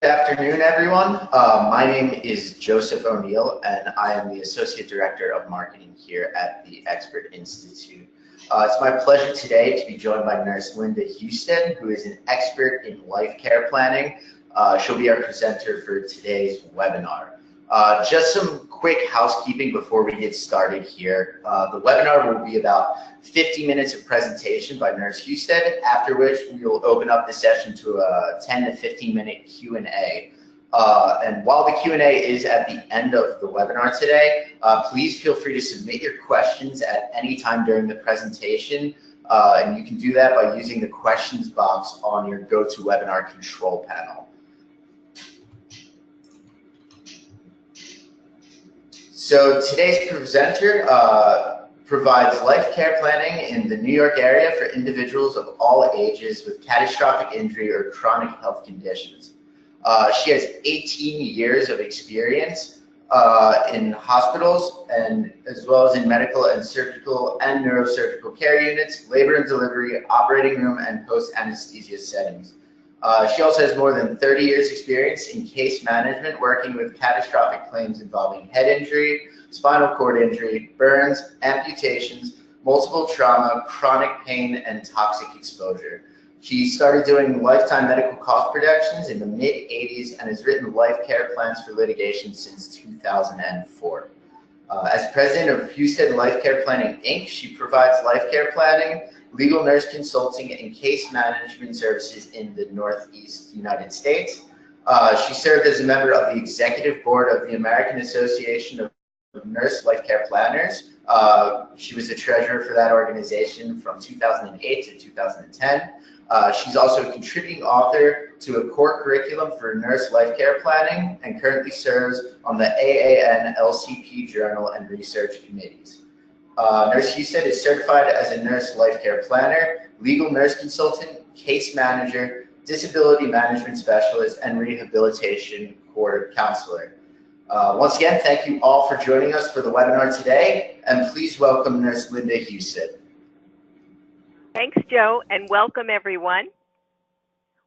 afternoon, everyone. My name is Joseph O'Neill, and I am the Associate Director of Marketing here at the Expert Institute. It's my pleasure today to be joined by Nurse Linda Houston, who is an expert in life care planning. She'll be our presenter for today's webinar. Just some quick housekeeping before we get started here. The webinar will be about 50 minutes of presentation by Nurse Houston, after which we will open up the session to a 10 to 15 minute Q&A. And while the Q&A is at the end of the webinar today, please feel free to submit your questions at any time during the presentation. And you can do that by using the questions box on your GoToWebinar control panel. So today's presenter provides life care planning in the New York area for individuals of all ages with catastrophic injury or chronic health conditions. She has 18 years of experience in hospitals and as well as in medical and surgical and neurosurgical care units, labor and delivery, operating room, and post-anesthesia settings. She also has more than 30 years experience in case management, working with catastrophic claims involving head injury, spinal cord injury, burns, amputations, multiple trauma, chronic pain, and toxic exposure. She started doing lifetime medical cost projections in the mid-'80s and has written life care plans for litigation since 2004. As president of Houston Life Care Planning, Inc., she provides life care planning, legal nurse consulting, and case management services in the Northeast United States. She served as a member of the executive board of the American Association of Nurse Life Care Planners. She was the treasurer for that organization from 2008 to 2010. She's also a contributing author to a core curriculum for nurse life care planning and currently serves on the AAN LCP journal and research committees. Nurse Houston is certified as a nurse life care planner, legal nurse consultant, case manager, disability management specialist, and rehabilitation court counselor. Once again, thank you all for joining us for the webinar today, and please welcome Nurse Linda Houston. Thanks, Joe, and welcome everyone.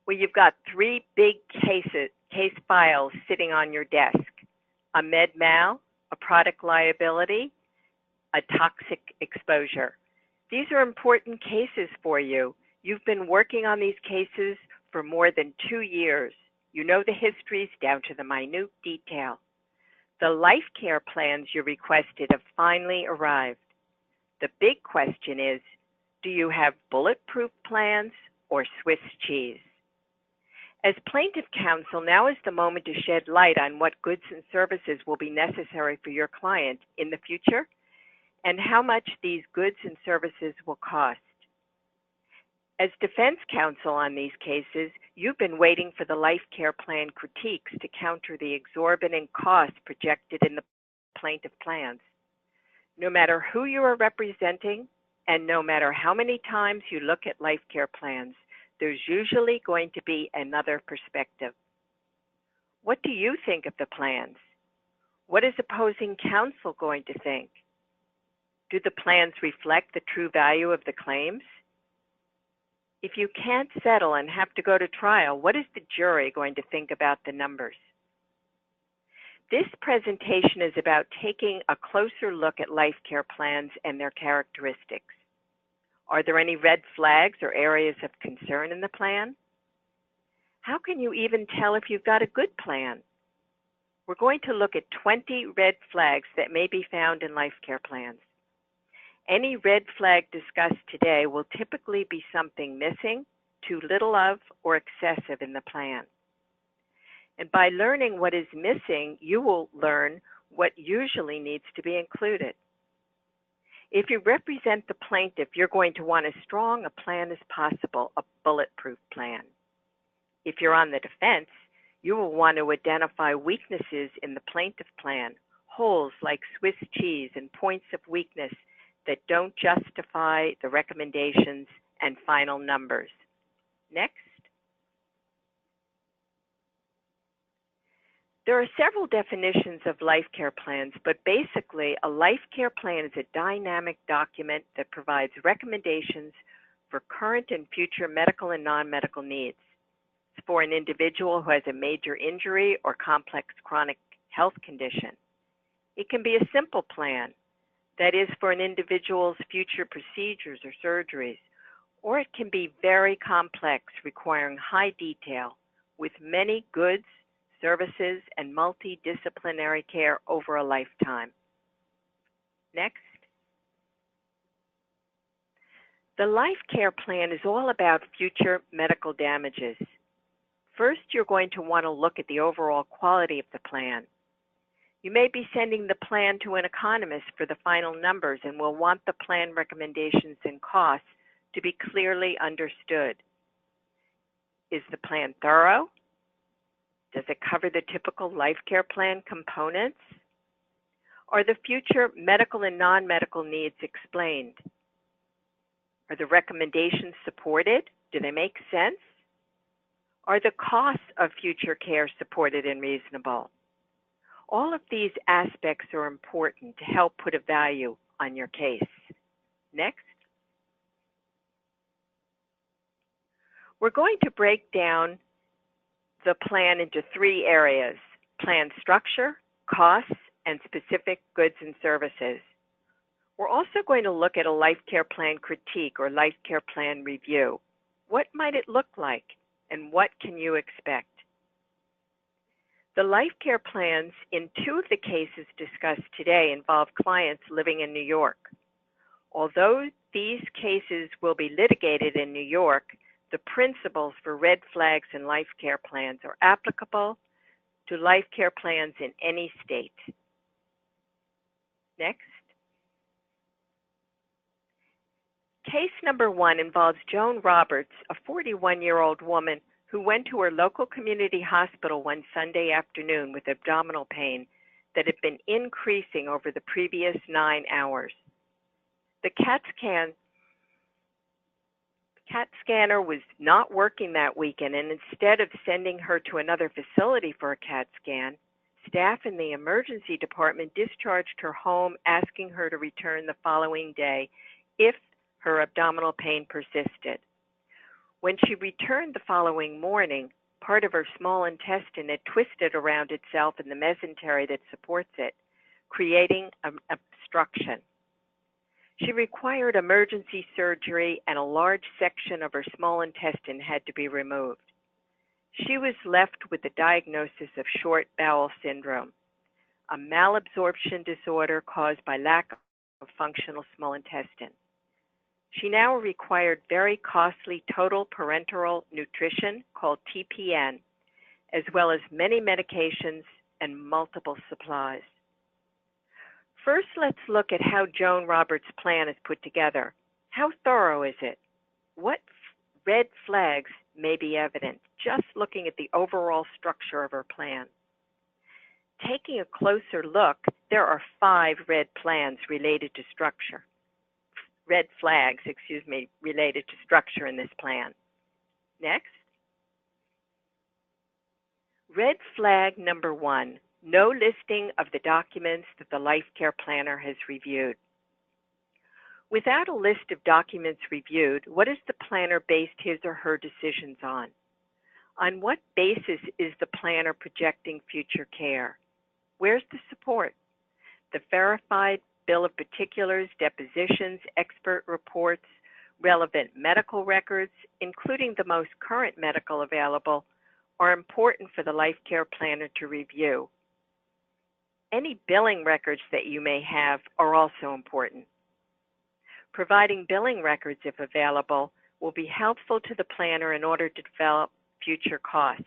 Well, you've got three big case files sitting on your desk: a med mal, a product liability, a toxic exposure. These are important cases for you. You've been working on these cases for more than 2 years. You know the histories down to the minute detail. The life care plans you requested have finally arrived. The big question is, do you have bulletproof plans or Swiss cheese? As plaintiff counsel, now is the moment to shed light on what goods and services will be necessary for your client in the future and how much these goods and services will cost. As defense counsel on these cases, you've been waiting for the life care plan critiques to counter the exorbitant costs projected in the plaintiff plans. No matter who you are representing, and no matter how many times you look at life care plans, there's usually going to be another perspective. What do you think of the plans? What is opposing counsel going to think? Do the plans reflect the true value of the claims? If you can't settle and have to go to trial, what is the jury going to think about the numbers? This presentation is about taking a closer look at life care plans and their characteristics. Are there any red flags or areas of concern in the plan? How can you even tell if you've got a good plan? We're going to look at 20 red flags that may be found in life care plans. Any red flag discussed today will typically be something missing, too little of, or excessive in the plan. And by learning what is missing, you will learn what usually needs to be included. If you represent the plaintiff, you're going to want as strong a plan as possible, a bulletproof plan. If you're on the defense, you will want to identify weaknesses in the plaintiff plan, holes like Swiss cheese and points of weakness that don't justify the recommendations and final numbers. Next. There are several definitions of life care plans, but basically a life care plan is a dynamic document that provides recommendations for current and future medical and non-medical needs. for an individual who has a major injury or complex chronic health condition. It can be a simple plan, that is for an individual's future procedures or surgeries, or it can be very complex, requiring high detail with many goods, services, and multidisciplinary care over a lifetime. Next. The Life Care Plan is all about future medical damages. First, you're going to want to look at the overall quality of the plan. You may be sending the plan to an economist for the final numbers and will want the plan recommendations and costs to be clearly understood. Is the plan thorough? Does it cover the typical life care plan components? Are the future medical and non-medical needs explained? Are the recommendations supported? Do they make sense? Are the costs of future care supported and reasonable? All of these aspects are important to help put a value on your case. Next. We're going to break down the plan into 3 areas: plan structure, costs, and specific goods and services. We're also going to look at a life care plan critique or life care plan review. What might it look like, and what can you expect? The life care plans in 2 of the cases discussed today involve clients living in New York. Although these cases will be litigated in New York, the principles for red flags in life care plans are applicable to life care plans in any state. Next. Case number 1 involves Joan Roberts, a 41-year-old woman who went to her local community hospital one Sunday afternoon with abdominal pain that had been increasing over the previous 9 hours. The CAT scanner was not working that weekend, and instead of sending her to another facility for a CAT scan, staff in the emergency department discharged her home, asking her to return the following day if her abdominal pain persisted. When she returned the following morning, part of her small intestine had twisted around itself in the mesentery that supports it, creating an obstruction. She required emergency surgery, and a large section of her small intestine had to be removed. She was left with the diagnosis of short bowel syndrome, a malabsorption disorder caused by lack of functional small intestine. She now required very costly total parenteral nutrition, called TPN, as well as many medications and multiple supplies. First, let's look at how Joan Roberts' plan is put together. How thorough is it? What red flags may be evident just looking at the overall structure of her plan? Taking a closer look, there are 5 red flags related to structure in this plan. Next. Red flag number 1, no listing of the documents that the life care planner has reviewed. Without a list of documents reviewed, what has the planner based his or her decisions on? On what basis is the planner projecting future care? Where's the support? The verified bill of particulars, depositions, expert reports, relevant medical records, including the most current medical available, are important for the life care planner to review. Any billing records that you may have are also important. Providing billing records, if available, will be helpful to the planner in order to develop future costs.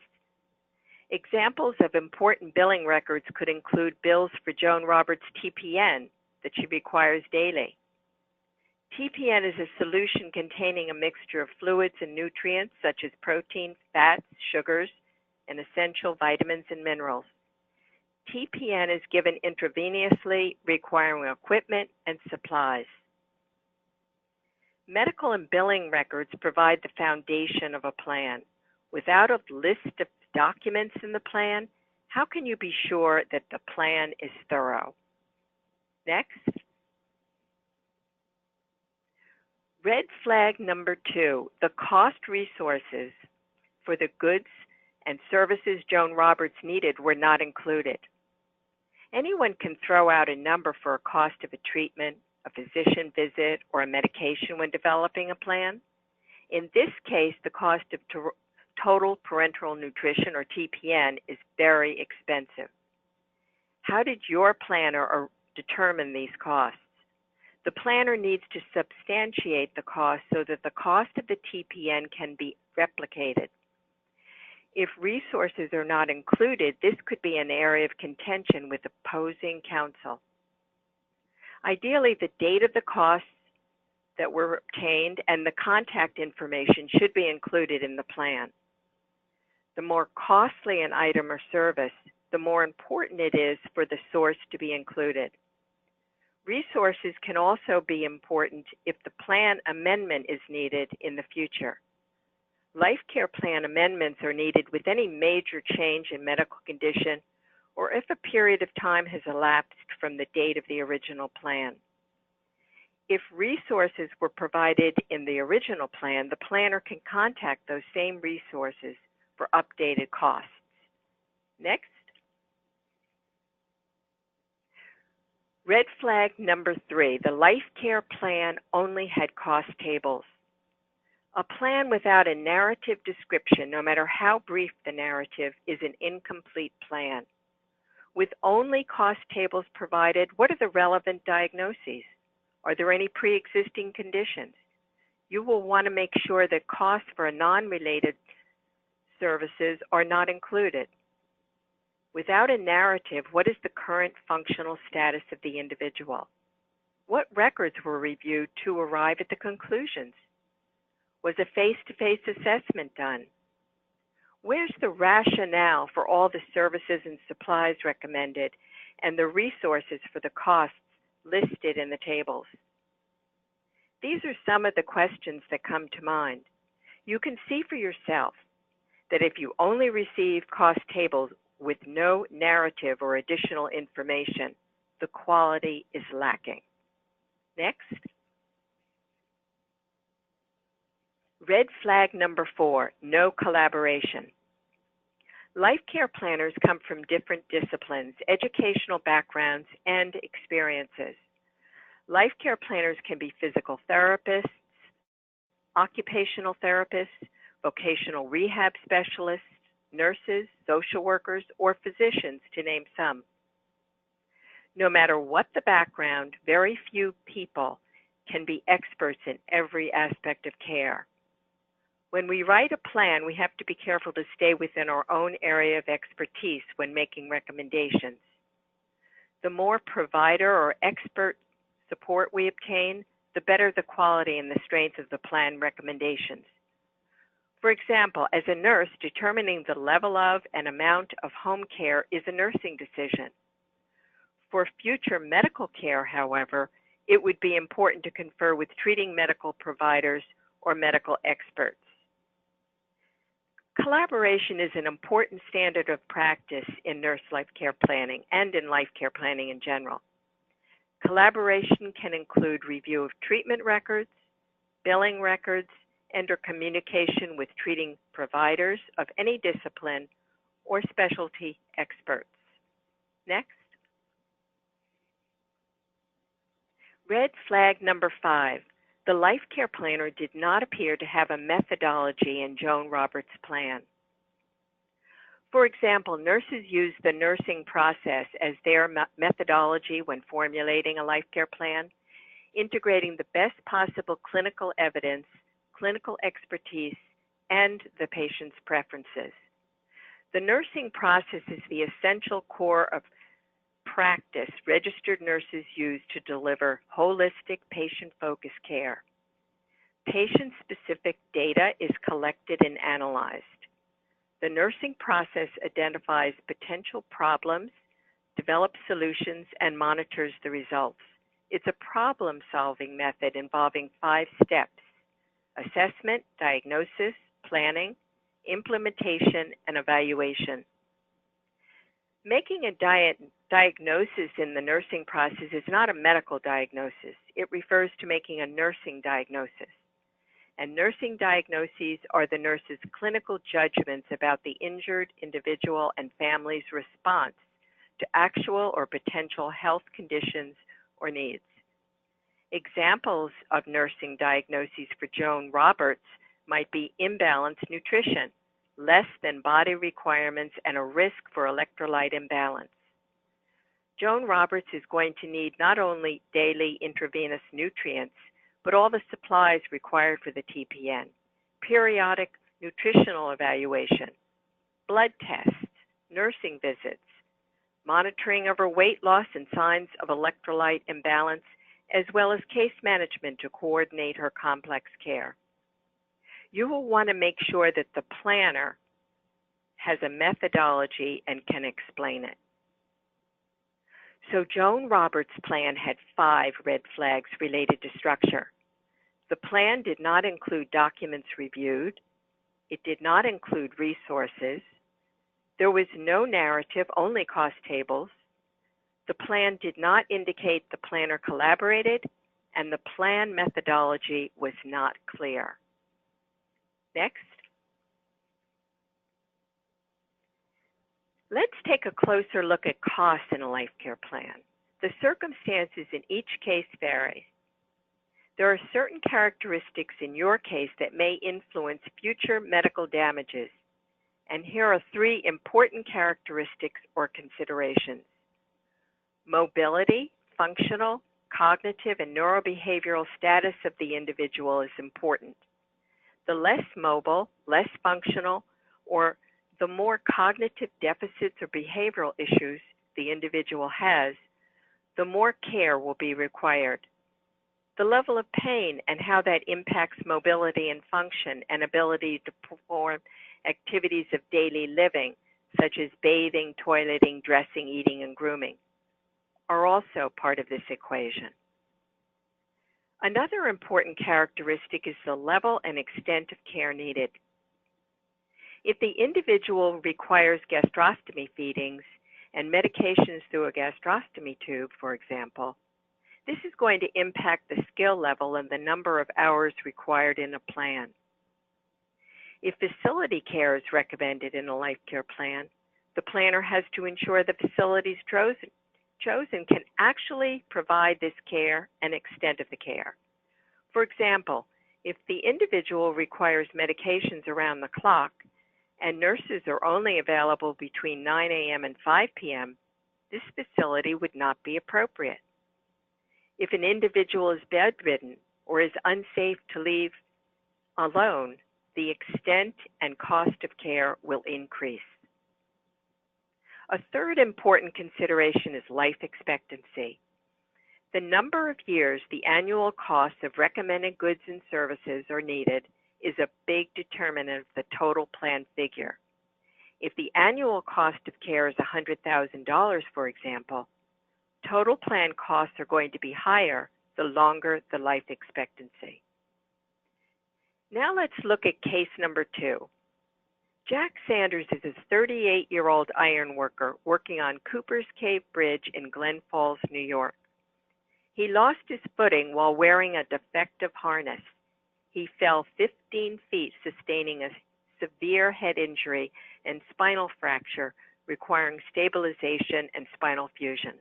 Examples of important billing records could include bills for Joan Roberts' TPN that she requires daily. TPN is a solution containing a mixture of fluids and nutrients such as protein, fats, sugars, and essential vitamins and minerals. TPN is given intravenously, requiring equipment and supplies. Medical and billing records provide the foundation of a plan. Without a list of documents in the plan, how can you be sure that the plan is thorough? Next. Red flag number 2, the cost resources. for the goods and services Joan Roberts needed were not included. Anyone can throw out a number for a cost of a treatment, a physician visit, or a medication when developing a plan. In this case, the cost of total parenteral nutrition, or TPN, is very expensive. How did your planner determine these costs? The planner needs to substantiate the cost so that the cost of the TPN can be replicated. If resources are not included, this could be an area of contention with opposing counsel. Ideally, the date of the costs that were obtained and the contact information should be included in the plan. The more costly an item or service, the more important it is for the source to be included. Resources can also be important if the plan amendment is needed in the future. Life care plan amendments are needed with any major change in medical condition or if a period of time has elapsed from the date of the original plan. If resources were provided in the original plan, the planner can contact those same resources for updated costs. Next. Red flag number 3, the life care plan only had cost tables. A plan without a narrative description, no matter how brief the narrative, is an incomplete plan. With only cost tables provided, what are the relevant diagnoses? Are there any pre-existing conditions? You will want to make sure that costs for non-related services are not included. Without a narrative, what is the current functional status of the individual? What records were reviewed to arrive at the conclusions? Was a face-to-face assessment done? Where's the rationale for all the services and supplies recommended and the resources for the costs listed in the tables? These are some of the questions that come to mind. You can see for yourself that if you only receive cost tables with no narrative or additional information, the quality is lacking. Next. Red flag number 4, no collaboration. Life care planners come from different disciplines, educational backgrounds, and experiences. Life care planners can be physical therapists, occupational therapists, vocational rehab specialists, nurses, social workers, or physicians, to name some. No matter what the background, very few people can be experts in every aspect of care. When we write a plan, we have to be careful to stay within our own area of expertise when making recommendations. The more provider or expert support we obtain, the better the quality and the strength of the plan recommendations. For example, as a nurse, determining the level of and amount of home care is a nursing decision. For future medical care, however, it would be important to confer with treating medical providers or medical experts. Collaboration is an important standard of practice in nurse life care planning and in life care planning in general. Collaboration can include review of treatment records, billing records, and/or communication with treating providers of any discipline or specialty experts. Next. Red flag number 5. The life care planner did not appear to have a methodology in Joan Roberts' plan. For example, nurses use the nursing process as their methodology when formulating a life care plan, integrating the best possible clinical evidence, clinical expertise, and the patient's preferences. The nursing process is the essential core of practice registered nurses use to deliver holistic, patient-focused care. Patient-specific data is collected and analyzed. The nursing process identifies potential problems, develops solutions, and monitors the results. It's a problem-solving method involving 5 steps: assessment, diagnosis, planning, implementation, and evaluation. Making a diagnosis in the nursing process is not a medical diagnosis. It refers to making a nursing diagnosis. and nursing diagnoses are the nurse's clinical judgments about the injured individual and family's response to actual or potential health conditions or needs. Examples of nursing diagnoses for Joan Roberts might be imbalanced nutrition, less than body requirements, and a risk for electrolyte imbalance. Joan Roberts is going to need not only daily intravenous nutrients, but all the supplies required for the TPN, periodic nutritional evaluation, blood tests, nursing visits, monitoring of her weight loss and signs of electrolyte imbalance, as well as case management to coordinate her complex care. You will want to make sure that the planner has a methodology and can explain it. So Joan Roberts' plan had 5 red flags related to structure. The plan did not include documents reviewed. It did not include resources. There was no narrative, only cost tables. The plan did not indicate the planner collaborated, and the plan methodology was not clear. Next. Let's take a closer look at costs in a life care plan. The circumstances in each case vary. There are certain characteristics in your case that may influence future medical damages, and here are 3 important characteristics or considerations. Mobility, functional, cognitive, and neurobehavioral status of the individual is important. The less mobile, less functional, or the more cognitive deficits or behavioral issues the individual has, the more care will be required. The level of pain and how that impacts mobility and function and ability to perform activities of daily living, such as bathing, toileting, dressing, eating, and grooming, are also part of this equation. Another important characteristic is the level and extent of care needed. If the individual requires gastrostomy feedings and medications through a gastrostomy tube, for example, this is going to impact the skill level and the number of hours required in a plan. If facility care is recommended in a life care plan, the planner has to ensure the facilities chosen can actually provide this care and extent of the care. For example, if the individual requires medications around the clock and nurses are only available between 9 a.m. and 5 p.m., this facility would not be appropriate. If an individual is bedridden or is unsafe to leave alone, the extent and cost of care will increase. A third important consideration is life expectancy. The number of years the annual cost of recommended goods and services are needed is a big determinant of the total plan figure. If the annual cost of care is $100,000, for example, total plan costs are going to be higher the longer the life expectancy. Now let's look at case number 2. Jack Sanders is a 38-year-old iron worker working on Cooper's Cave Bridge in Glen Falls, New York. He lost his footing while wearing a defective harness. He fell 15 feet, sustaining a severe head injury and spinal fracture requiring stabilization and spinal fusion.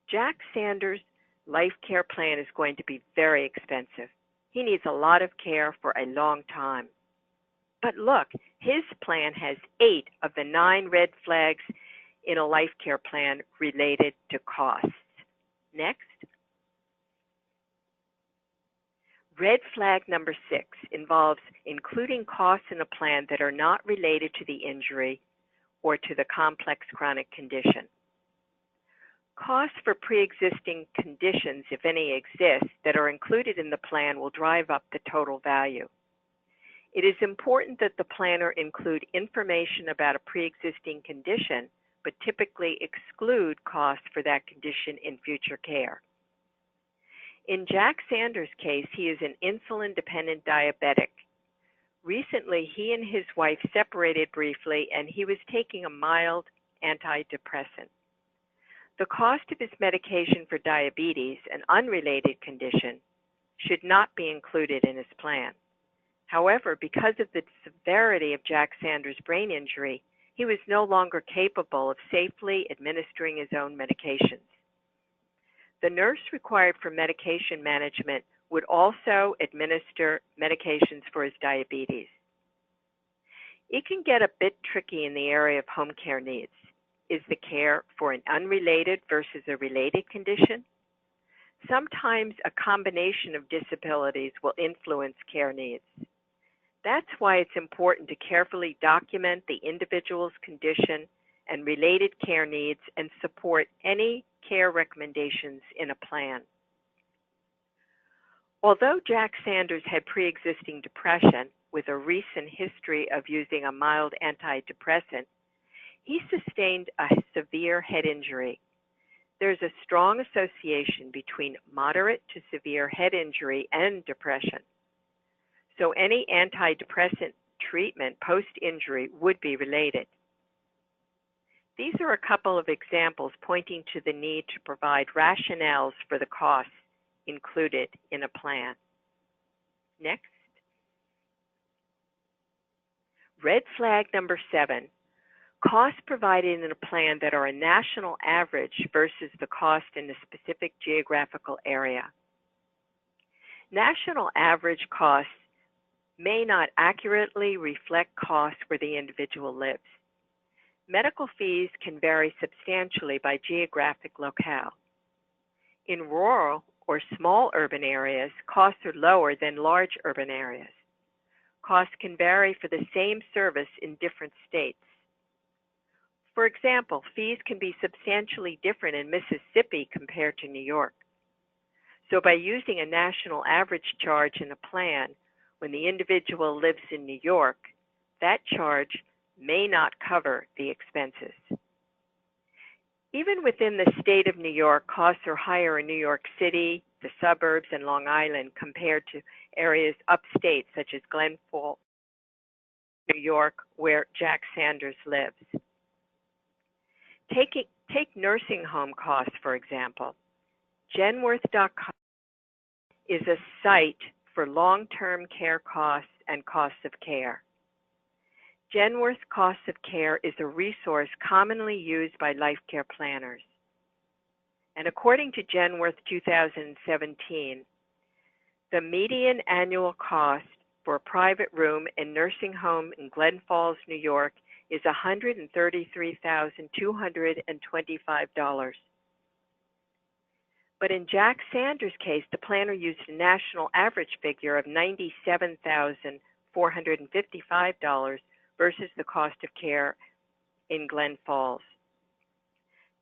Jack Sanders' life care plan is going to be very expensive. He needs a lot of care for a long time. But look, his plan has 8 of the 9 red flags in a life care plan related to costs. Next. Red flag number 6 involves including costs in a plan that are not related to the injury or to the complex chronic condition. Costs for pre-existing conditions, if any exist, that are included in the plan will drive up the total value. It is important that the planner include information about a pre-existing condition, but typically exclude costs for that condition in future care. In Jack Sanders' case, he is an insulin-dependent diabetic. Recently, he and his wife separated briefly, and he was taking a mild antidepressant. The cost of his medication for diabetes, an unrelated condition, should not be included in his plan. However, because of the severity of Jack Sanders' brain injury, he was no longer capable of safely administering his own medications. The nurse required for medication management would also administer medications for his diabetes. It can get a bit tricky in the area of home care needs. Is the care for an unrelated versus a related condition? Sometimes a combination of disabilities will influence care needs. That's why it's important to carefully document the individual's condition and related care needs and support any care recommendations in a plan. Although Jack Sanders had pre-existing depression with a recent history of using a mild antidepressant, he sustained a severe head injury. There's a strong association between moderate to severe head injury and depression. So any antidepressant treatment post-injury would be related. These are a couple of examples pointing to the need to provide rationales for the costs included in a plan. Next. Red flag number 7, costs provided in a plan that are a national average versus the cost in a specific geographical area. National average costs may not accurately reflect costs where the individual lives. Medical fees can vary substantially by geographic locale. In rural or small urban areas, costs are lower than large urban areas. Costs can vary for the same service in different states. For example, fees can be substantially different in Mississippi compared to New York. So by using a national average charge in a plan, when the individual lives in New York, that charge may not cover the expenses. Even within the state of New York, costs are higher in New York City, the suburbs, and Long Island compared to areas upstate such as Glen Falls, New York, where Jack Sanders lives. Take nursing home costs, for example. Genworth.com is a site for long-term care costs and costs of care. Genworth Costs of Care is a resource commonly used by life care planners. And according to Genworth 2017, the median annual cost for a private room in nursing home in Glen Falls, New York is $133,225. But in Jack Sanders' case, the planner used a national average figure of $97,455 versus the cost of care in Glen Falls.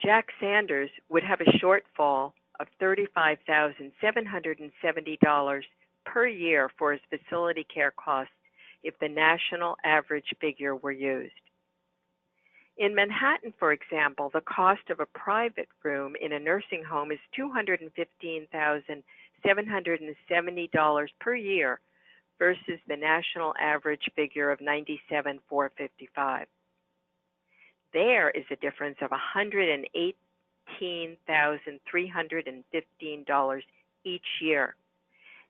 Jack Sanders would have a shortfall of $35,770 per year for his facility care costs if the national average figure were used. In Manhattan, for example, the cost of a private room in a nursing home is $215,770 per year versus the national average figure of $97,455. There is a difference of $118,315 each year.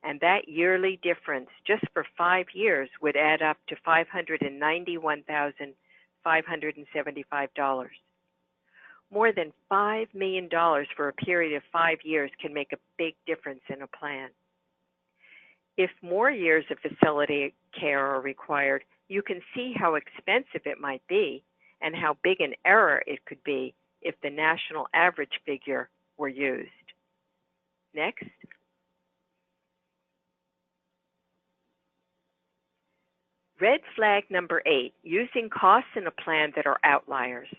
And that yearly difference, just for 5 years, would add up to $591,575. More than $5 million for a period of 5 years can make a big difference in a plan. If more years of facility care are required, you can see how expensive it might be and how big an error it could be if the national average figure were used. Next. Red flag number 8, using costs in a plan that are outliers.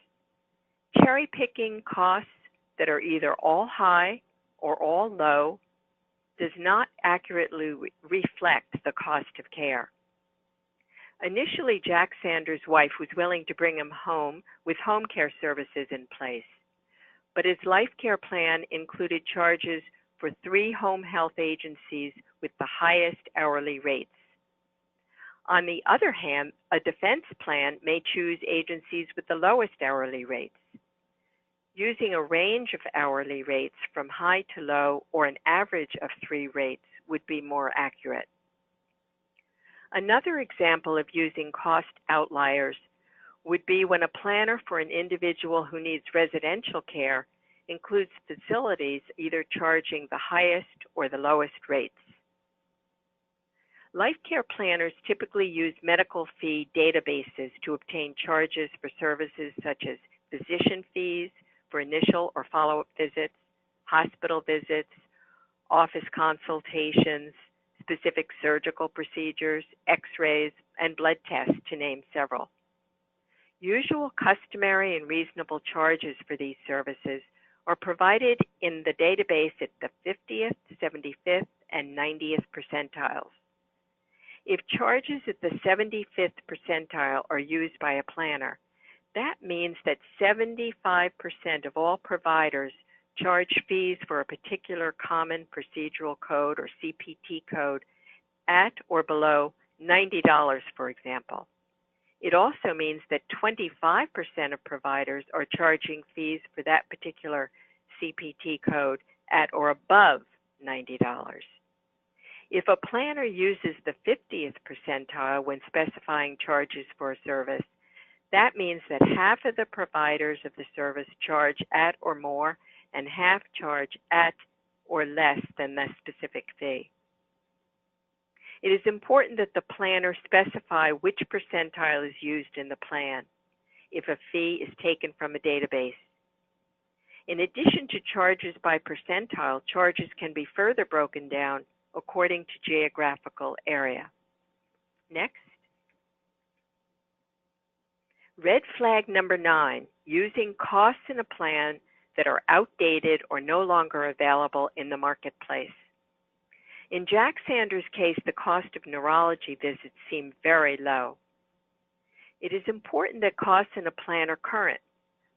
Cherry picking costs that are either all high or all low does not accurately reflect the cost of care. Initially, Jack Sanders' wife was willing to bring him home with home care services in place, but his life care plan included charges for 3 home health agencies with the highest hourly rates. On the other hand, a defense plan may choose agencies with the lowest hourly rates. Using a range of hourly rates from high to low or an average of 3 rates would be more accurate. Another example of using cost outliers would be when a planner for an individual who needs residential care includes facilities either charging the highest or the lowest rates. Life care planners typically use medical fee databases to obtain charges for services such as physician fees for initial or follow-up visits, hospital visits, office consultations, specific surgical procedures, x-rays, and blood tests, to name several. Usual, customary, and reasonable charges for these services are provided in the database at the 50th, 75th, and 90th percentiles. If charges at the 75th percentile are used by a planner, that means that 75% of all providers charge fees for a particular common procedural code or CPT code at or below $90, for example. It also means that 25% of providers are charging fees for that particular CPT code at or above $90. If a planner uses the 50th percentile when specifying charges for a service, that means that half of the providers of the service charge at or more, and half charge at or less than the specific fee. It is important that the planner specify which percentile is used in the plan if a fee is taken from a database. In addition to charges by percentile, charges can be further broken down according to geographical area. Next. Red flag number 9, using costs in a plan that are outdated or no longer available in the marketplace. In Jack Sanders' case, the cost of neurology visits seemed very low. It is important that costs in a plan are current.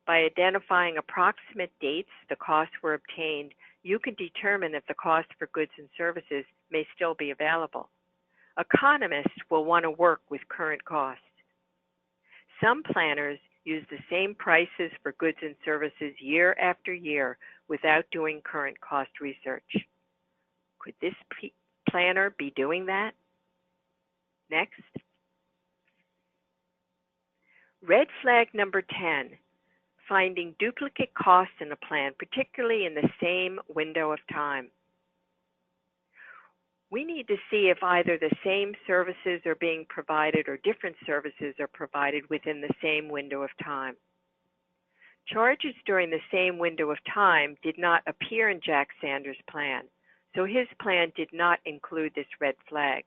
By identifying approximate dates the costs were obtained, you can determine if the cost for goods and services may still be available. Economists will want to work with current costs. Some planners use the same prices for goods and services year after year without doing current cost research. Could this planner be doing that? Next. Red flag number 10, finding duplicate costs in a plan, particularly in the same window of time. We need to see if either the same services are being provided or different services are provided within the same window of time. Charges during the same window of time did not appear in Jack Sanders' plan, so his plan did not include this red flag.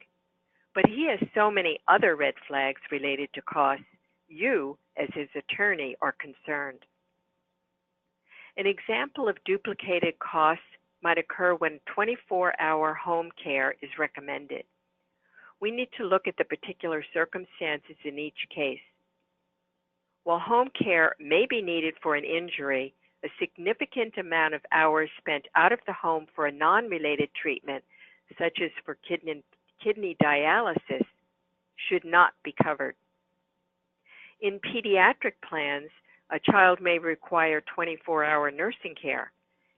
But he has so many other red flags related to costs, you, as his attorney, are concerned. An example of duplicated costs might occur when 24-hour home care is recommended. We need to look at the particular circumstances in each case. While home care may be needed for an injury, a significant amount of hours spent out of the home for a non-related treatment, such as for kidney dialysis, should not be covered. In pediatric plans, a child may require 24-hour nursing care.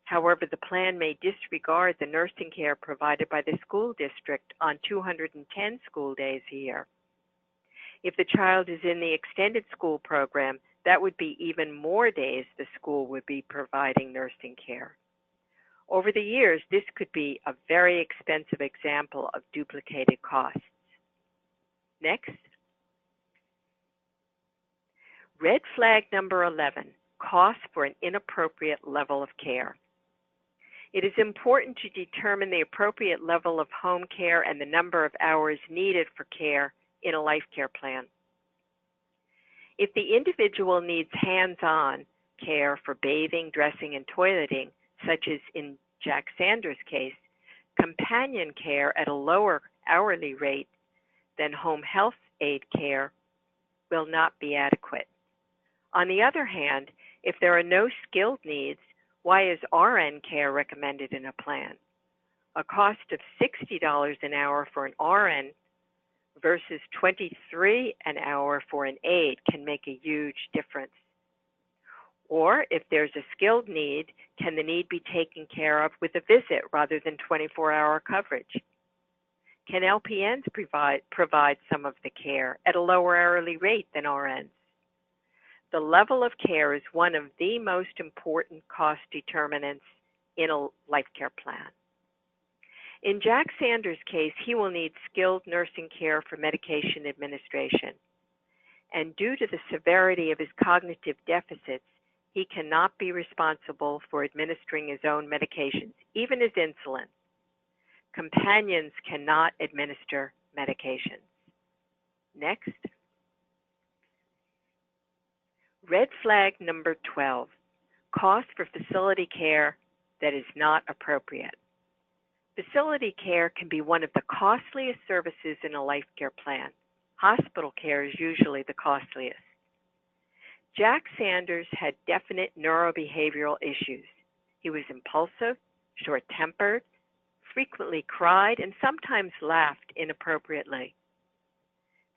However, the plan may disregard the nursing care provided by the school district on 210 school days a year. If the child is in the extended school program, that would be even more days the school would be providing nursing care. Over the years, this could be a very expensive example of duplicated costs. Next. Red flag number 11, costs for an inappropriate level of care. It is important to determine the appropriate level of home care and the number of hours needed for care in a life care plan. If the individual needs hands-on care for bathing, dressing, and toileting, such as in Jack Sanders' case, companion care at a lower hourly rate than home health aid care will not be adequate. On the other hand, if there are no skilled needs, why is RN care recommended in a plan? A cost of $60 an hour for an RN versus $23 an hour for an aide can make a huge difference. Or if there's a skilled need, can the need be taken care of with a visit rather than 24-hour coverage? Can LPNs provide some of the care at a lower hourly rate than RNs? The level of care is one of the most important cost determinants in a life care plan. In Jack Sanders' case, he will need skilled nursing care for medication administration. And due to the severity of his cognitive deficits, he cannot be responsible for administering his own medications, even his insulin. Companions cannot administer medications. Next. Red flag number 12, cost for facility care that is not appropriate. Facility care can be one of the costliest services in a life care plan. Hospital care is usually the costliest. Jack Sanders had definite neurobehavioral issues. He was impulsive, short-tempered, frequently cried, and sometimes laughed inappropriately.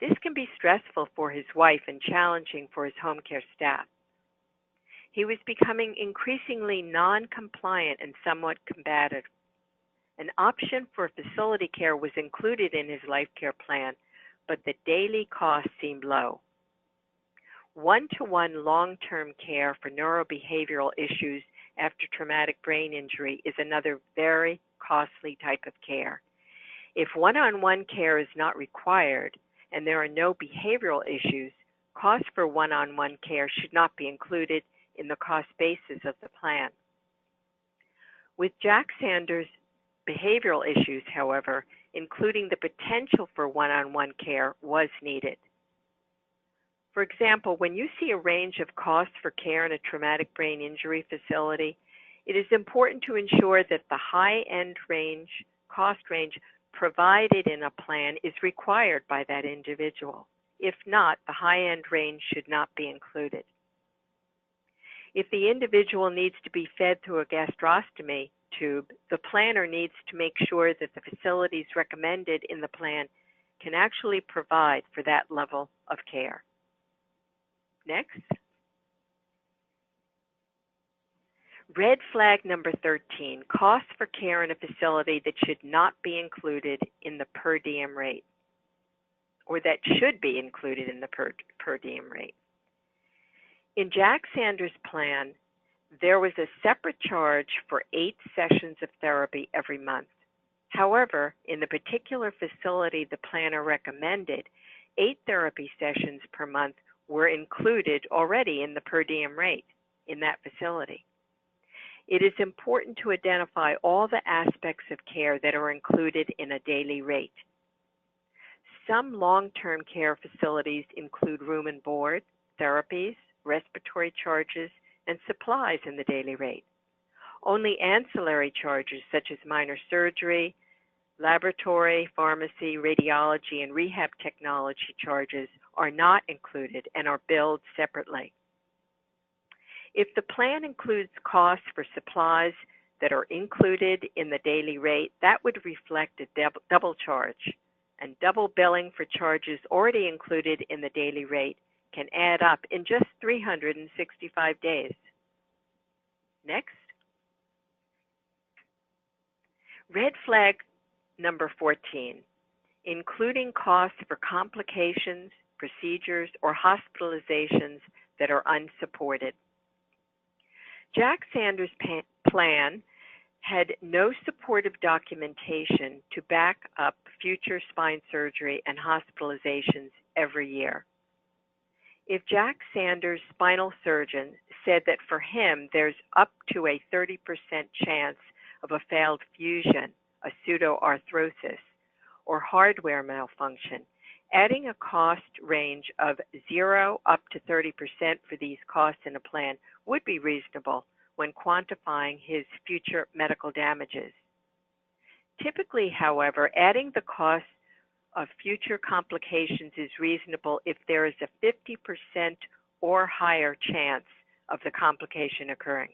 This can be stressful for his wife and challenging for his home care staff. He was becoming increasingly non-compliant and somewhat combative. An option for facility care was included in his life care plan, but the daily cost seemed low. One-to-one long-term care for neurobehavioral issues after traumatic brain injury is another very costly type of care. If one-on-one care is not required and there are no behavioral issues, costs for one-on-one care should not be included in the cost basis of the plan. With Jack Sanders' behavioral issues, however, including the potential for one-on-one care was needed. For example, when you see a range of costs for care in a traumatic brain injury facility, it is important to ensure that the high-end cost range provided in a plan is required by that individual. If not, the high-end range should not be included. If the individual needs to be fed through a gastrostomy tube, the planner needs to make sure that the facilities recommended in the plan can actually provide for that level of care. Next. Red flag number 13, costs for care in a facility that should not be included in the per diem rate, or that should be included in the per diem rate. In Jack Sanders' plan, there was a separate charge for 8 sessions of therapy every month. However, in the particular facility the planner recommended, 8 therapy sessions per month were included already in the per diem rate in that facility. It is important to identify all the aspects of care that are included in a daily rate. Some long-term care facilities include room and board, therapies, respiratory charges, and supplies in the daily rate. Only ancillary charges such as minor surgery, laboratory, pharmacy, radiology, and rehab technology charges are not included and are billed separately. If the plan includes costs for supplies that are included in the daily rate, that would reflect a double charge, and double billing for charges already included in the daily rate can add up in just 365 days. Next. Red flag number 14, including costs for complications, procedures, or hospitalizations that are unsupported. Jack Sanders' plan had no supportive documentation to back up future spine surgery and hospitalizations every year. If Jack Sanders' spinal surgeon said that for him there's up to a 30% chance of a failed fusion, a pseudoarthrosis, or hardware malfunction, adding a cost range of 0 up to 30% for these costs in a plan would be reasonable when quantifying his future medical damages. Typically, however, adding the cost of future complications is reasonable if there is a 50% or higher chance of the complication occurring.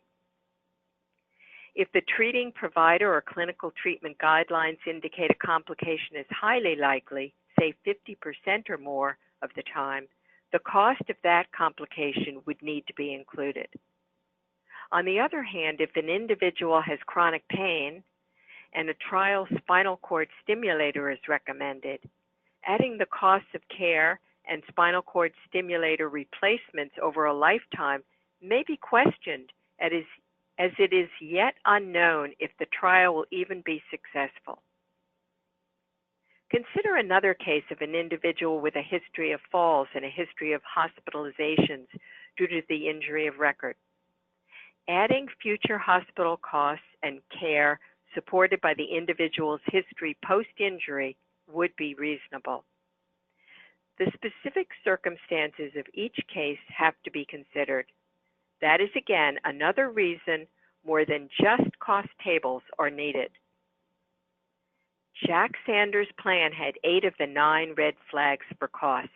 If the treating provider or clinical treatment guidelines indicate a complication is highly likely, say 50% or more of the time, the cost of that complication would need to be included. On the other hand, if an individual has chronic pain and a trial spinal cord stimulator is recommended, adding the costs of care and spinal cord stimulator replacements over a lifetime may be questioned as it is yet unknown if the trial will even be successful. Consider another case of an individual with a history of falls and a history of hospitalizations due to the injury of record. Adding future hospital costs and care supported by the individual's history post-injury would be reasonable. The specific circumstances of each case have to be considered. That is, again, another reason more than just cost tables are needed. Jack Sanders' plan had 8 of the 9 red flags for costs.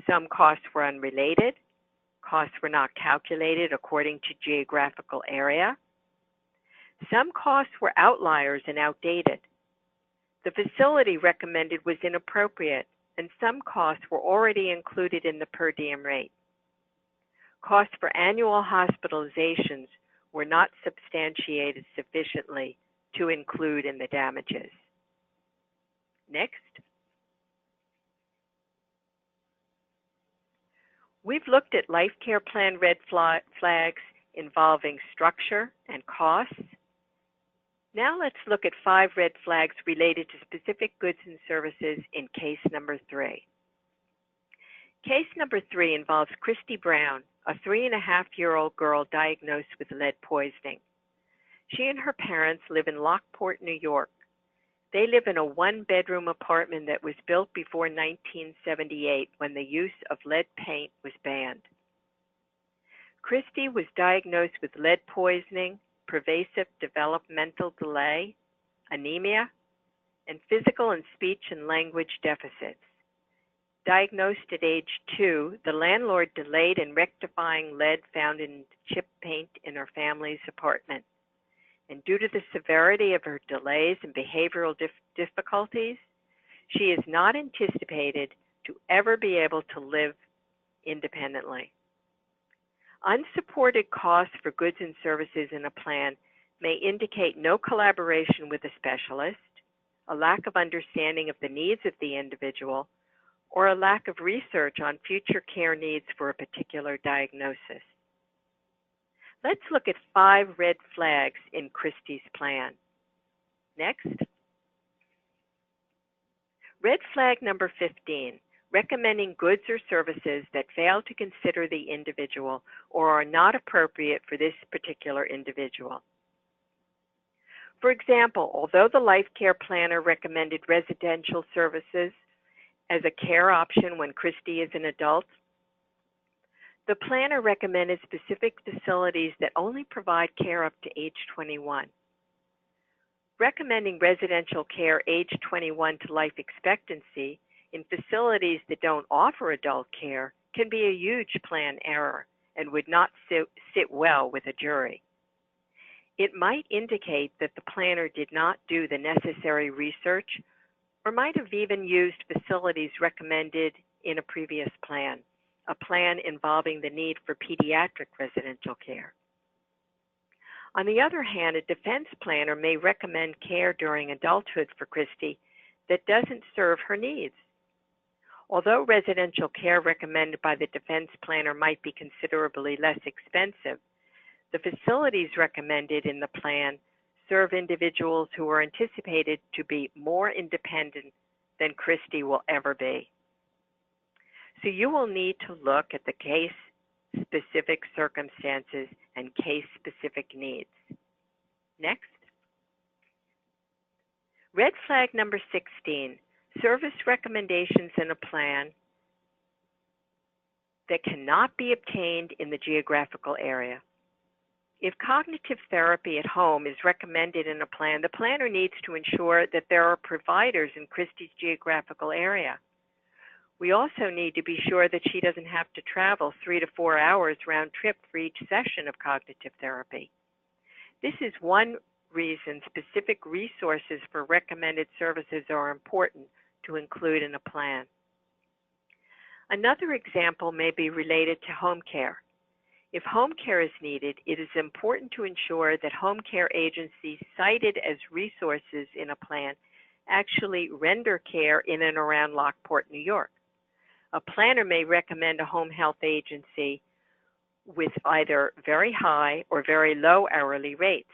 Some costs were unrelated. Costs were not calculated according to geographical area. Some costs were outliers and outdated. The facility recommended was inappropriate, and some costs were already included in the per diem rate. Costs for annual hospitalizations were not substantiated sufficiently to include in the damages. Next. We've looked at life care plan red flags involving structure and costs. Now let's look at 5 red flags related to specific goods and services in case number 3. Case number 3 involves Christy Brown, a 3.5-year-old girl diagnosed with lead poisoning. She and her parents live in Lockport, New York. They live in a 1-bedroom apartment that was built before 1978 when the use of lead paint was banned. Christy was diagnosed with lead poisoning, pervasive developmental delay, anemia, and physical and speech and language deficits. Diagnosed at age 2, the landlord delayed in rectifying lead found in chip paint in her family's apartment. And due to the severity of her delays and behavioral difficulties, she is not anticipated to ever be able to live independently. Unsupported costs for goods and services in a plan may indicate no collaboration with a specialist, a lack of understanding of the needs of the individual, or a lack of research on future care needs for a particular diagnosis. Let's look at 5 red flags in Christy's plan. Next. Red flag number 15, recommending goods or services that fail to consider the individual or are not appropriate for this particular individual. For example, although the life care planner recommended residential services as a care option when Christy is an adult, the planner recommended specific facilities that only provide care up to age 21. Recommending residential care age 21 to life expectancy in facilities that don't offer adult care can be a huge plan error and would not sit well with a jury. It might indicate that the planner did not do the necessary research or might have even used facilities recommended in a previous plan, a plan involving the need for pediatric residential care. On the other hand, a defense planner may recommend care during adulthood for Christy that doesn't serve her needs. Although residential care recommended by the defense planner might be considerably less expensive, the facilities recommended in the plan serve individuals who are anticipated to be more independent than Christy will ever be. So you will need to look at the case-specific circumstances and case-specific needs. Next. Red flag number 16, service recommendations in a plan that cannot be obtained in the geographical area. If cognitive therapy at home is recommended in a plan, the planner needs to ensure that there are providers in Christy's geographical area. We also need to be sure that she doesn't have to travel 3 to 4 hours round trip for each session of cognitive therapy. This is one reason specific resources for recommended services are important to include in a plan. Another example may be related to home care. If home care is needed, it is important to ensure that home care agencies cited as resources in a plan actually render care in and around Lockport, New York. A planner may recommend a home health agency with either very high or very low hourly rates,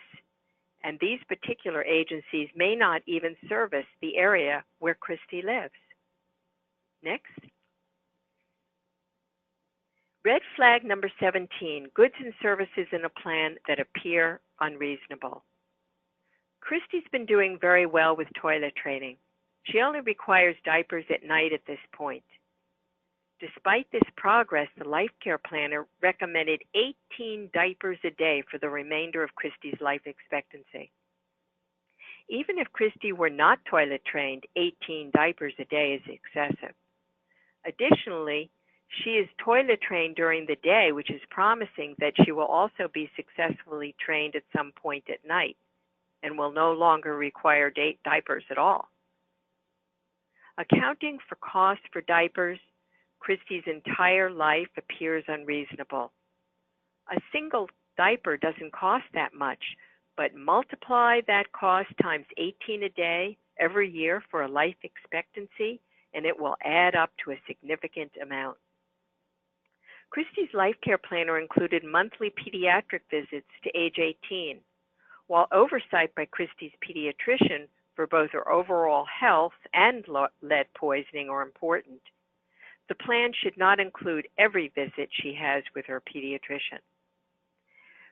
and these particular agencies may not even service the area where Christy lives. Next. Red flag number 17, goods and services in a plan that appear unreasonable. Christy's been doing very well with toilet training. She only requires diapers at night at this point. Despite this progress, the Life Care Planner recommended 18 diapers a day for the remainder of Christy's life expectancy. Even if Christy were not toilet trained, 18 diapers a day is excessive. Additionally, she is toilet trained during the day, which is promising that she will also be successfully trained at some point at night and will no longer require diapers at all. Accounting for costs for diapers, Christy's entire life appears unreasonable. A single diaper doesn't cost that much, but multiply that cost times 18 a day every year for a life expectancy, and it will add up to a significant amount. Christy's Life Care Planner included monthly pediatric visits to age 18. While oversight by Christy's pediatrician for both her overall health and lead poisoning are important, the plan should not include every visit she has with her pediatrician.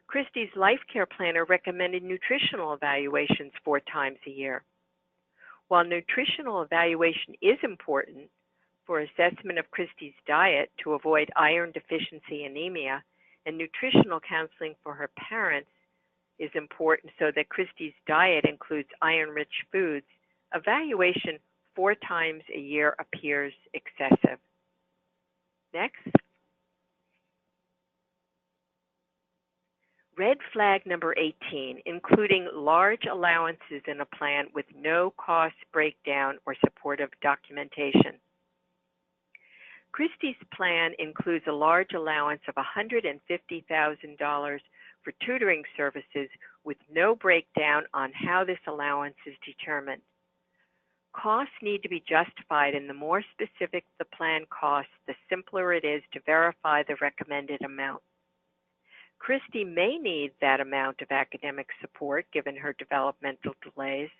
Christy's Life Care Planner recommended nutritional evaluations 4 times a year. While nutritional evaluation is important for assessment of Christy's diet to avoid iron deficiency anemia, and nutritional counseling for her parents is important so that Christy's diet includes iron-rich foods, evaluation 4 times a year appears excessive. Next. Red flag number 18, including large allowances in a plan with no cost breakdown or supportive documentation. Christy's plan includes a large allowance of $150,000 for tutoring services with no breakdown on how this allowance is determined. Costs need to be justified, and the more specific the plan costs, the simpler it is to verify the recommended amount. Christy may need that amount of academic support given her developmental delays,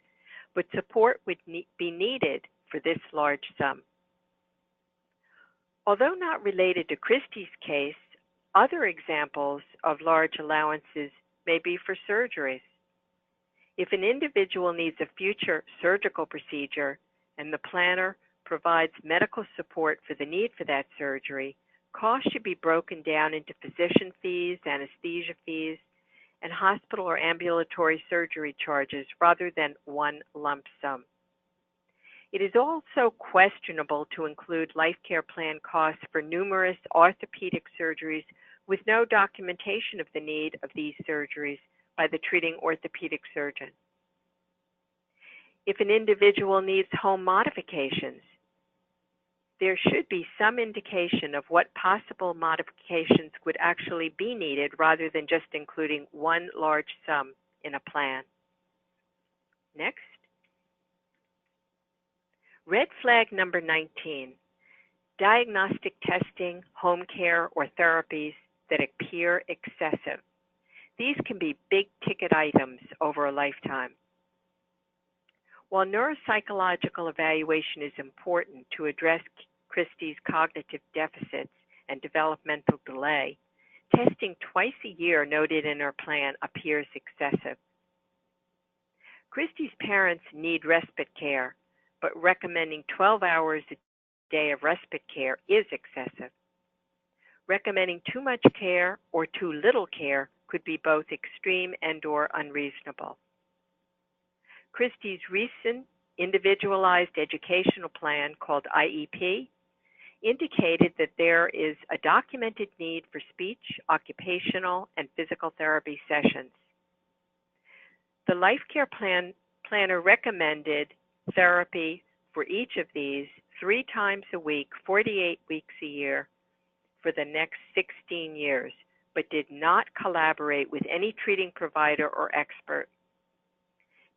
but support would be needed for this large sum. Although not related to Christy's case, other examples of large allowances may be for surgeries. If an individual needs a future surgical procedure and the planner provides medical support for the need for that surgery, costs should be broken down into physician fees, anesthesia fees, and hospital or ambulatory surgery charges rather than one lump sum. It is also questionable to include Life Care Plan costs for numerous orthopedic surgeries with no documentation of the need of these surgeries by the treating orthopedic surgeon. If an individual needs home modifications, there should be some indication of what possible modifications would actually be needed rather than just including one large sum in a plan. Next. Red flag number 19, diagnostic testing, home care, or therapies that appear excessive. These can be big-ticket items over a lifetime. While neuropsychological evaluation is important to address Christy's cognitive deficits and developmental delay, testing twice a year noted in her plan appears excessive. Christy's parents need respite care, but recommending 12 hours a day of respite care is excessive. Recommending too much care or too little care could be both extreme and/or unreasonable. Christy's recent individualized educational plan called IEP indicated that there is a documented need for speech, occupational, and physical therapy sessions. The Life Care Planner recommended therapy for each of these 3 times a week, 48 weeks a year for the next 16 years, but did not collaborate with any treating provider or expert.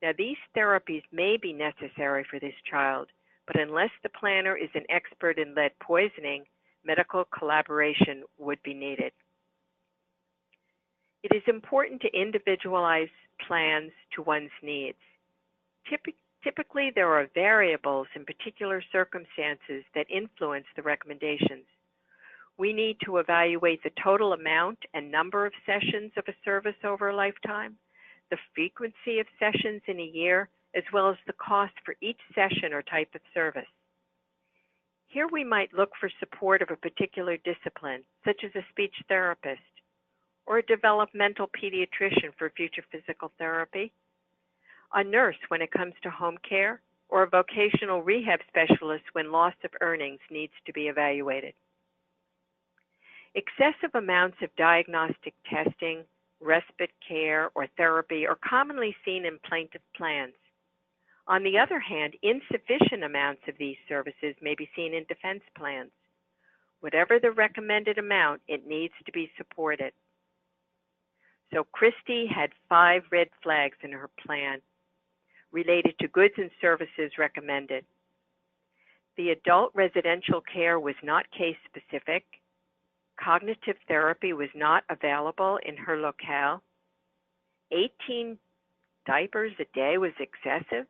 Now, these therapies may be necessary for this child, but unless the planner is an expert in lead poisoning, medical collaboration would be needed. It is important to individualize plans to one's needs. Typically, there are variables in particular circumstances that influence the recommendations. We need to evaluate the total amount and number of sessions of a service over a lifetime, the frequency of sessions in a year, as well as the cost for each session or type of service. Here we might look for support of a particular discipline, such as a speech therapist, or a developmental pediatrician for future physical therapy, a nurse when it comes to home care, or a vocational rehab specialist when loss of earnings needs to be evaluated. Excessive amounts of diagnostic testing, respite care, or therapy are commonly seen in plaintiff plans. On the other hand, insufficient amounts of these services may be seen in defense plans. Whatever the recommended amount, it needs to be supported. So Christy had 5 red flags in her plan related to goods and services recommended. The adult residential care was not case specific. Cognitive therapy was not available in her locale. 18 diapers a day was excessive.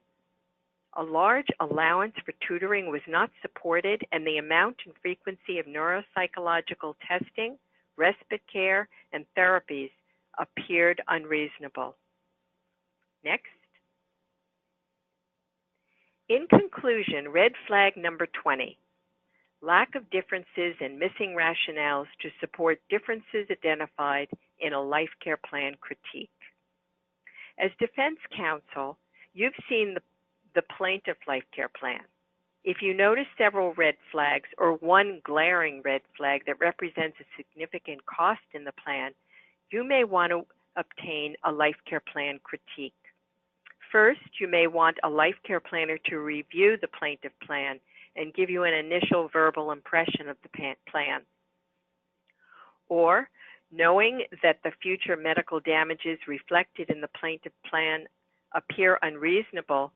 A large allowance for tutoring was not supported, and the amount and frequency of neuropsychological testing, respite care, and therapies appeared unreasonable. Next. In conclusion, red flag number 20, lack of differences and missing rationales to support differences identified in a life care plan critique. As defense counsel, you've seen the plaintiff life care plan. If you notice several red flags or one glaring red flag that represents a significant cost in the plan, you may want to obtain a life care plan critique. First, you may want a life care planner to review the plaintiff plan and give you an initial verbal impression of the plan. Or, knowing that the future medical damages reflected in the plaintiff plan appear unreasonable,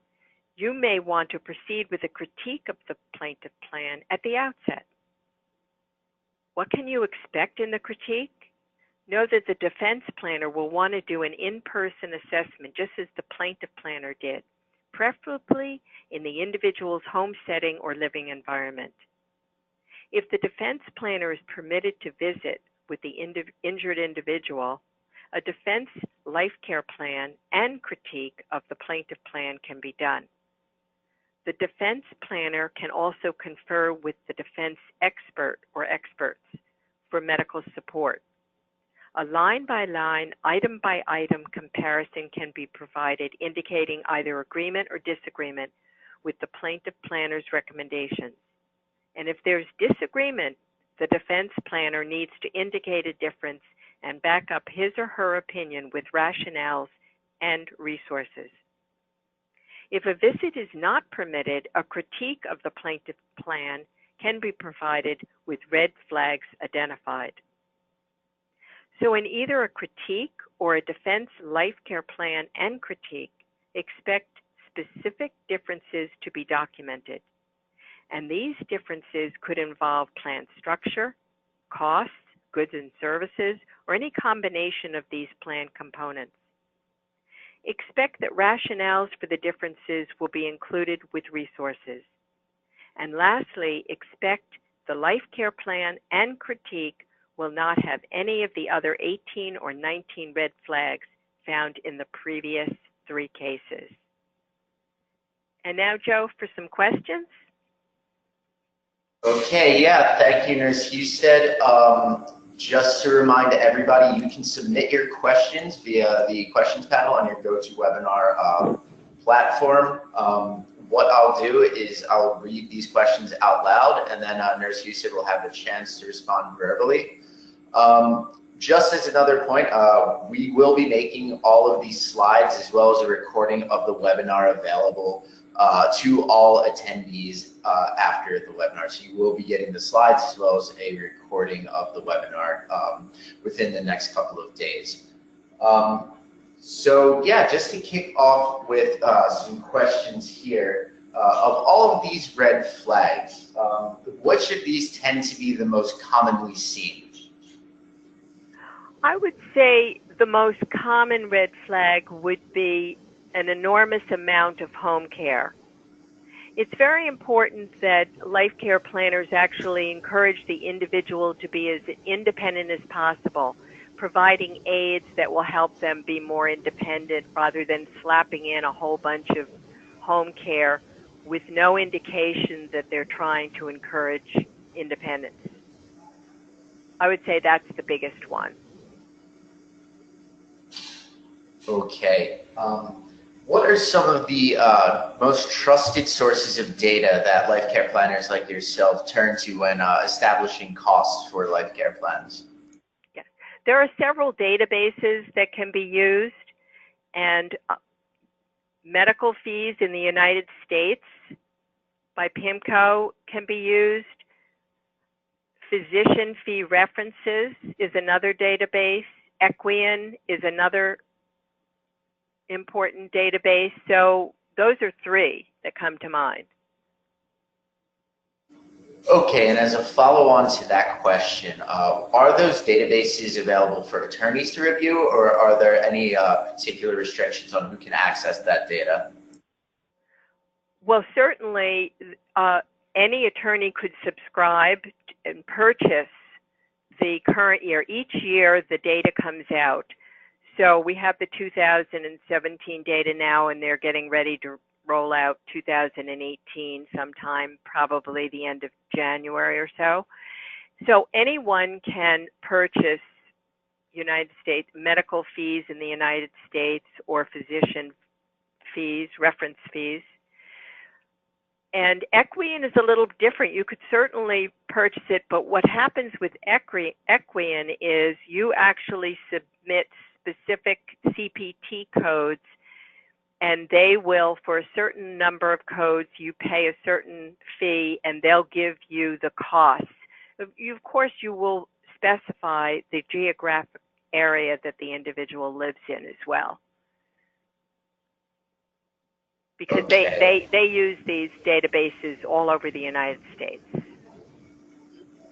you may want to proceed with a critique of the plaintiff plan at the outset. What can you expect in the critique? Know that the defense planner will want to do an in-person assessment just as the plaintiff planner did, preferably in the individual's home setting or living environment. If the defense planner is permitted to visit with the injured individual, a defense life care plan and critique of the plaintiff plan can be done. The defense planner can also confer with the defense expert or experts for medical support. A line-by-line, item-by-item comparison can be provided indicating either agreement or disagreement with the plaintiff planner's recommendations. And if there's disagreement, the defense planner needs to indicate a difference and back up his or her opinion with rationales and resources. If a visit is not permitted, a critique of the plaintiff plan can be provided with red flags identified. So in either a critique or a defense life care plan and critique, expect specific differences to be documented. And these differences could involve plan structure, costs, goods and services, or any combination of these plan components. Expect that rationales for the differences will be included with resources. And lastly, expect the life care plan and critique will not have any of the other 18 or 19 red flags found in the previous 3 cases. And now, Joe, for some questions. Okay, yeah, thank you, Nurse Husted. Just to remind everybody, you can submit your questions via the questions panel on your GoToWebinar platform. What I'll do is I'll read these questions out loud, and then Nurse Husted will have the chance to respond verbally. Just as another point, we will be making all of these slides as well as a recording of the webinar available to all attendees after the webinar. So you will be getting the slides as well as a recording of the webinar within the next couple of days. So yeah, just to kick off with some questions here, of all of these red flags, which of these tend to be the most commonly seen? I would say the most common red flag would be an enormous amount of home care. It's very important that life care planners actually encourage the individual to be as independent as possible, providing aids that will help them be more independent rather than slapping in a whole bunch of home care with no indication that they're trying to encourage independence. I would say that's the biggest one. Okay. What are some of the most trusted sources of data that life care planners like yourself turn to when establishing costs for life care plans? Yes. There are several databases that can be used, and medical fees in the United States by PIMCO can be used. Physician fee references is another database. Equian is another important database. So those are three that come to mind. Okay, and as a follow-on to that question, are those databases available for attorneys to review, or are there any particular restrictions on who can access that data? Well, certainly any attorney could subscribe and purchase the current year. Each year the data comes out. So we have the 2017 data now, and they're getting ready to roll out 2018 sometime, probably the end of January or so. So anyone can purchase United States medical fees in the United States or physician fees, reference fees. And Equian is a little different. You could certainly purchase it, but what happens with Equian is you actually submit specific CPT codes, and they will, for a certain number of codes, you pay a certain fee, and they'll give you the costs. Of course, you will specify the geographic area that the individual lives in as well, because Okay. they use these databases all over the United States.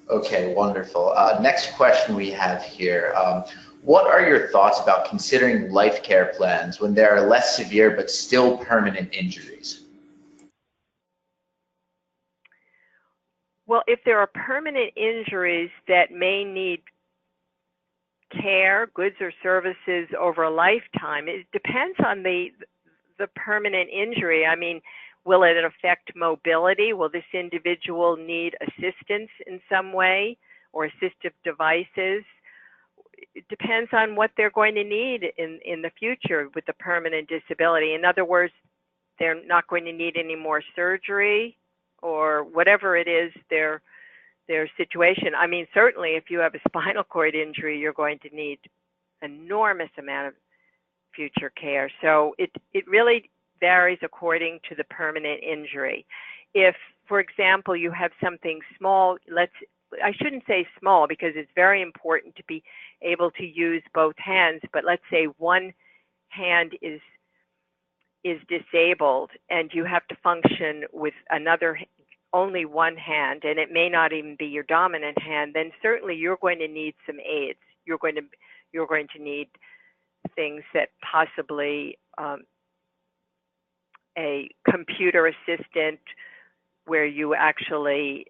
Okay, wonderful. Next question we have here. What are your thoughts about considering life care plans when there are less severe but still permanent injuries? Well, if there are permanent injuries that may need care, goods or services over a lifetime, it depends on the permanent injury. I mean, will it affect mobility? Will this individual need assistance in some way or assistive devices? It depends on what they're going to need in the future with the permanent disability. In other words, they're not going to need any more surgery or whatever it is their situation. I mean, certainly if you have a spinal cord injury, you're going to need enormous amount of future care. So it really varies according to the permanent injury. If, for example, you have something small, I shouldn't say small because it's very important to be able to use both hands, but let's say one hand is disabled and you have to function with only one hand, and it may not even be your dominant hand, then certainly you're going to need some aids. You're going to need things that possibly a computer assistant where you actually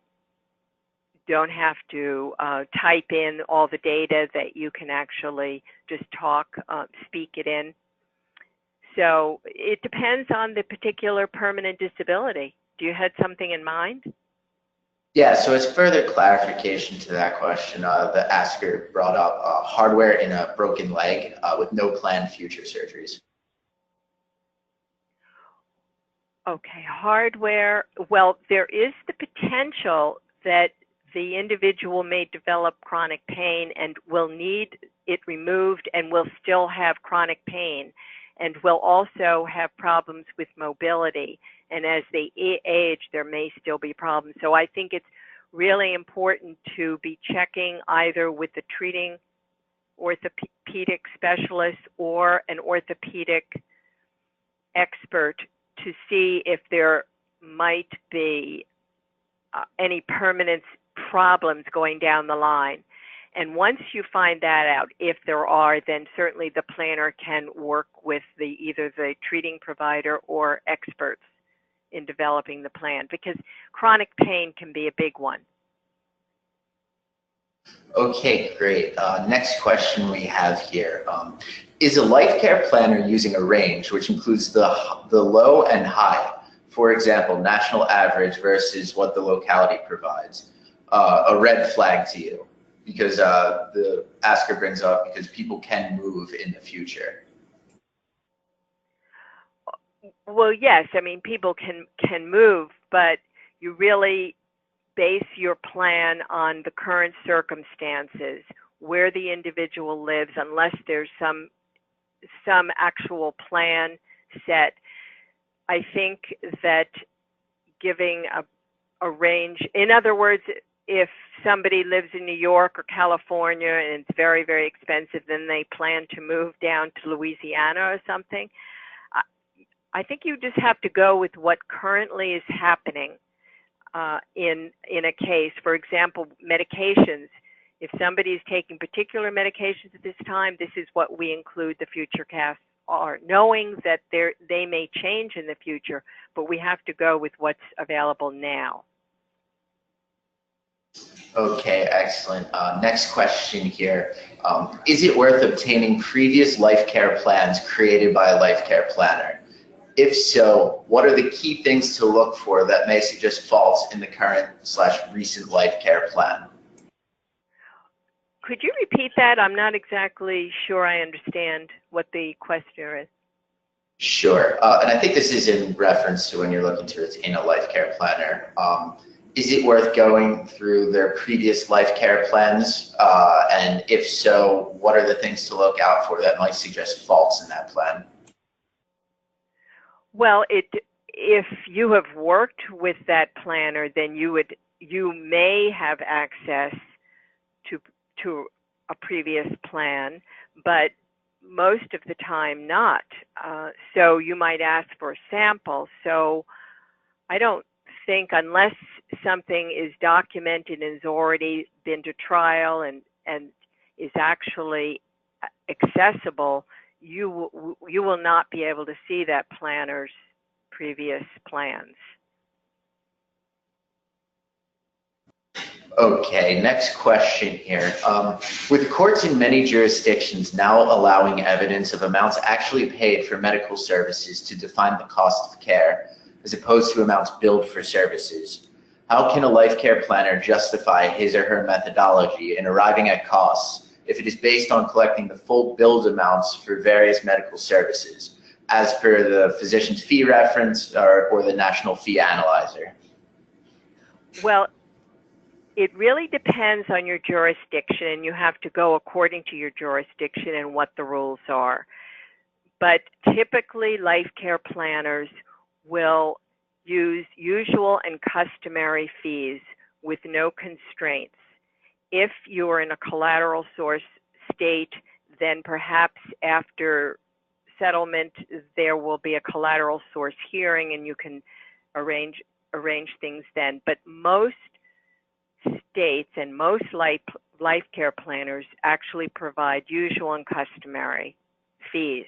don't have to type in all the data, that you can actually just speak it in. So it depends on the particular permanent disability. Do you have something in mind? Yeah, so as further clarification to that question, the asker brought up hardware in a broken leg with no planned future surgeries. Okay, hardware. Well, there is the potential that the individual may develop chronic pain and will need it removed and will still have chronic pain and will also have problems with mobility. and as they age, there may still be problems. So I think it's really important to be checking either with the treating orthopedic specialist or an orthopedic expert to see if there might be any permanent problems going down the line. And once you find that out, if there are, then certainly the planner can work with either the treating provider or experts in developing the plan, because chronic pain can be a big one. Okay, great. Next question we have here. Is a life care planner using a range which includes the low and high? For example, national average versus what the locality provides. A red flag to you, because the asker brings up because people can move in the future. Well, yes, I mean, people can move, but you really base your plan on the current circumstances, where the individual lives, unless there's some actual plan set. I think that giving a range, in other words, if somebody lives in New York or California and it's very, very expensive, then they plan to move down to Louisiana or something. I think you just have to go with what currently is happening in a case. For example, medications. If somebody is taking particular medications at this time, this is what we include the future costs are, knowing that they may change in the future, but we have to go with what's available now. Okay, excellent. Next question here. Is it worth obtaining previous life care plans created by a life care planner? If so, what are the key things to look for that may suggest faults in the current/recent life care plan? Could you repeat that? I'm not exactly sure I understand what the question is. Sure. And I think this is in reference to when you're looking to retain a life care planner. Is it worth going through their previous life care plans? And if so, what are the things to look out for that might suggest faults in that plan? Well, if you have worked with that planner, then you may have access to a previous plan, but most of the time not. So you might ask for a sample. So I don't think, unless something is documented and has already been to trial and is actually accessible, you will not be able to see that planner's previous plans. Okay, next question here. With courts in many jurisdictions now allowing evidence of amounts actually paid for medical services to define the cost of care, as opposed to amounts billed for services, how can a life care planner justify his or her methodology in arriving at costs if it is based on collecting the full billed amounts for various medical services, as per the physician's fee reference or the national fee analyzer? Well, it really depends on your jurisdiction, and you have to go according to your jurisdiction and what the rules are. But typically, life care planners will use usual and customary fees with no constraints. If you are in a collateral source state, then perhaps after settlement, there will be a collateral source hearing and you can arrange things then. But most states and most life care planners actually provide usual and customary fees.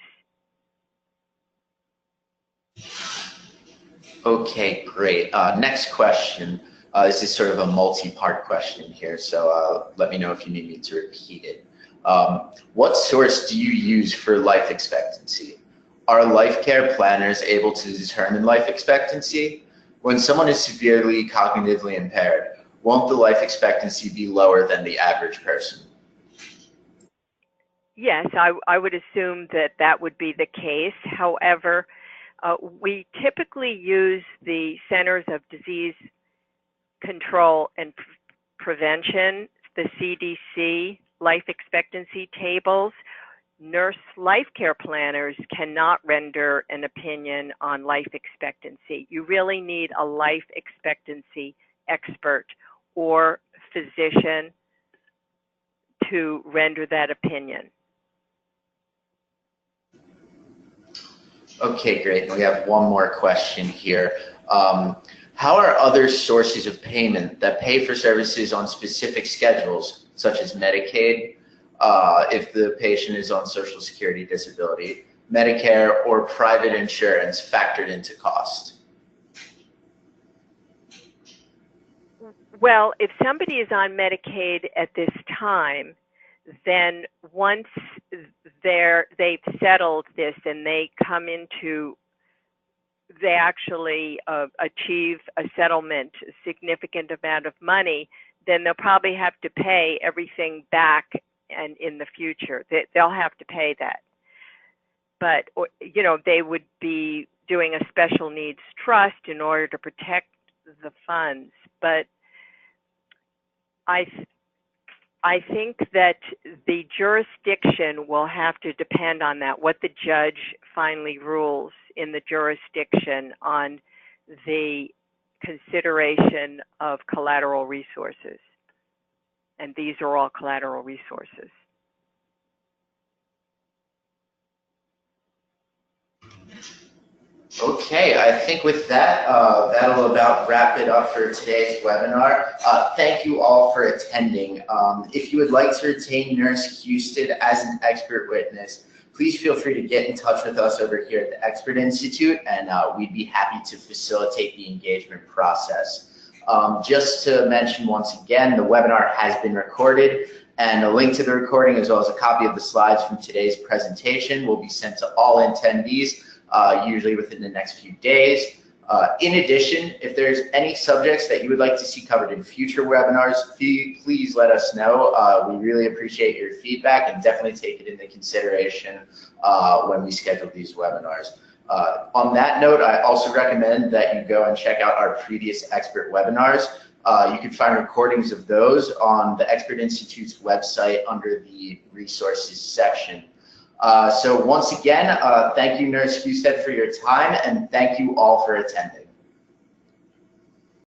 Okay, great. Next question. This is sort of a multi-part question here, so let me know if you need me to repeat it. What source do you use for life expectancy? Are life care planners able to determine life expectancy? When someone is severely cognitively impaired, won't the life expectancy be lower than the average person? Yes, I would assume that would be the case. However, we typically use the Centers of Disease Control and Prevention, the CDC life expectancy tables. Nurse life care planners cannot render an opinion on life expectancy. You really need a life expectancy expert or physician to render that opinion. Okay, great. And we have one more question here. How are other sources of payment that pay for services on specific schedules, such as Medicaid, if the patient is on Social Security disability, Medicare, or private insurance factored into cost? Well, if somebody is on Medicaid at this time, then once they've settled this and they actually achieve a settlement, a significant amount of money, then they'll probably have to pay everything back, and in the future they'll have to pay that. But they would be doing a special needs trust in order to protect the funds. But I think that the jurisdiction will have to depend on that, what the judge finally rules in the jurisdiction on the consideration of collateral resources. And these are all collateral resources. Okay, I think with that, that'll about wrap it up for today's webinar. Thank you all for attending. If you would like to retain Nurse Husted as an expert witness, please feel free to get in touch with us over here at the Expert Institute, and we'd be happy to facilitate the engagement process. Just to mention once again, the webinar has been recorded, and a link to the recording as well as a copy of the slides from today's presentation will be sent to all attendees usually within the next few days. In addition, if there's any subjects that you would like to see covered in future webinars, please let us know. We really appreciate your feedback and definitely take it into consideration when we schedule these webinars. On that note, I also recommend that you go and check out our previous expert webinars. You can find recordings of those on the Expert Institute's website under the resources section. So once again, thank you, Nurse Husted, for your time, and thank you all for attending.